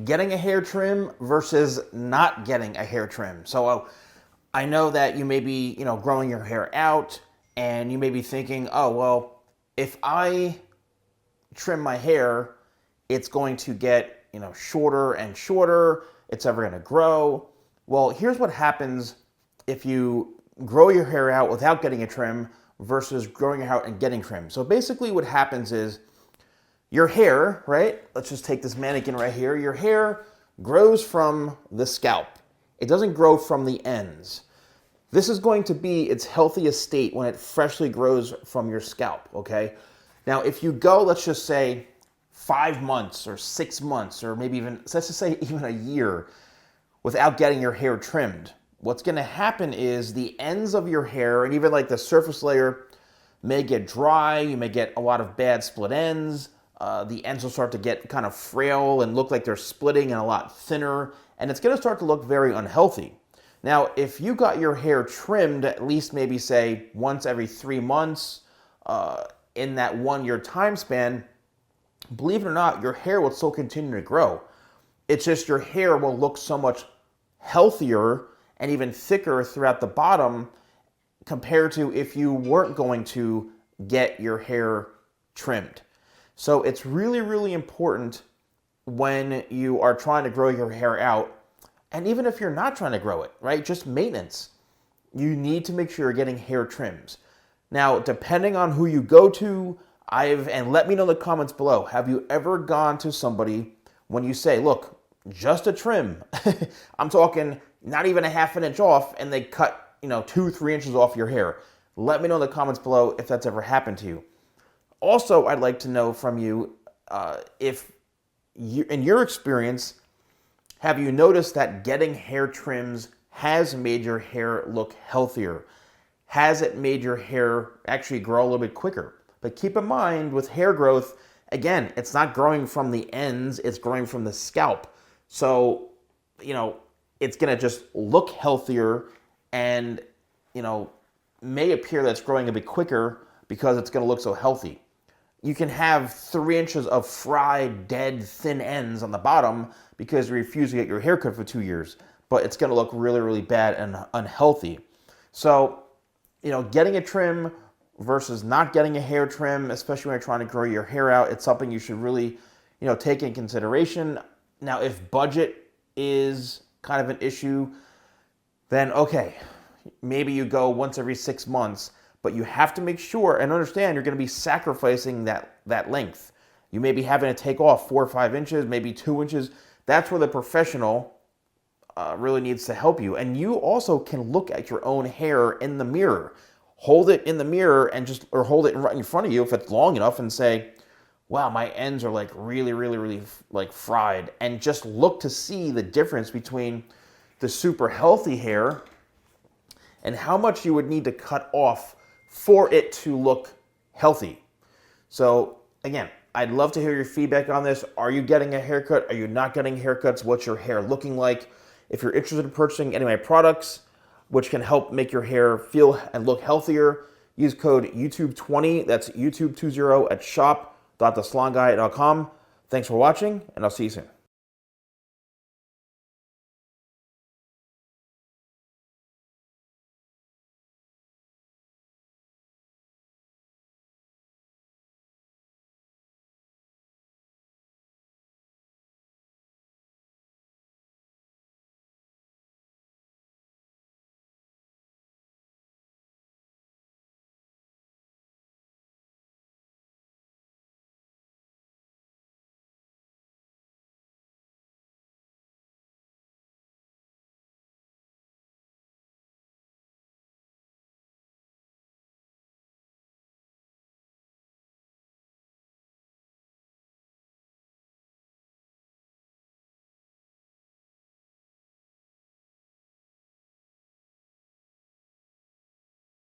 getting a hair trim versus not getting a hair trim. So I know that you may be, growing your hair out and you may be thinking, oh, well, if I trim my hair, it's going to get, shorter and shorter. It's ever going to grow. Well, here's what happens if you grow your hair out without getting a trim versus growing it out and getting trim. So basically what happens is your hair, right? Let's just take this mannequin right here. Your hair grows from the scalp. It doesn't grow from the ends. This is going to be its healthiest state when it freshly grows from your scalp, okay? Now, if you go, let's just say 5 months or 6 months, or maybe even, let's just say even a year without getting your hair trimmed, what's gonna happen is the ends of your hair and even like the surface layer may get dry. You may get a lot of bad split ends. The ends will start to get kind of frail and look like they're splitting and a lot thinner, and it's gonna start to look very unhealthy. Now, if you got your hair trimmed at least maybe say once every 3 months in that 1 year time span, believe it or not, your hair will still continue to grow. It's just your hair will look so much healthier and even thicker throughout the bottom compared to if you weren't going to get your hair trimmed. So it's really, really important when you are trying to grow your hair out, and even if you're not trying to grow it, right? Just maintenance. You need to make sure you're getting hair trims. Now, depending on who you go to, and let me know in the comments below, have you ever gone to somebody when you say, look, just a trim, I'm talking not even a half an inch off, and they cut, 2-3 inches off your hair? Let me know in the comments below if that's ever happened to you. Also, I'd like to know from you, if you, in your experience, have you noticed that getting hair trims has made your hair look healthier? Has it made your hair actually grow a little bit quicker? But keep in mind, with hair growth, again, it's not growing from the ends, it's growing from the scalp. So, it's gonna just look healthier and, may appear that it's growing a bit quicker because it's gonna look so healthy. You can have 3 inches of fried, dead, thin ends on the bottom because you refuse to get your hair cut for 2 years, but it's gonna look really, really bad and unhealthy. So, getting a trim versus not getting a hair trim, especially when you're trying to grow your hair out, it's something you should really, take in consideration. Now, if budget is kind of an issue, then okay, maybe you go once every 6 months, but you have to make sure and understand you're going to be sacrificing that length. You may be having to take off 4 or 5 inches, maybe 2 inches. That's where the professional really needs to help you. And you also can look at your own hair in the mirror. Hold it in the mirror or hold it right in front of you if it's long enough and say, wow, my ends are like really, really, really like fried. And just look to see the difference between the super healthy hair and how much you would need to cut off for it to look healthy. So again, I'd love to hear your feedback on this. Are you getting a haircut? Are you not getting haircuts? What's your hair looking like? If you're interested in purchasing any of my products, which can help make your hair feel and look healthier, use code YouTube20, that's YouTube20 at shop.thesalonguy.com. Thanks for watching, and I'll see you soon.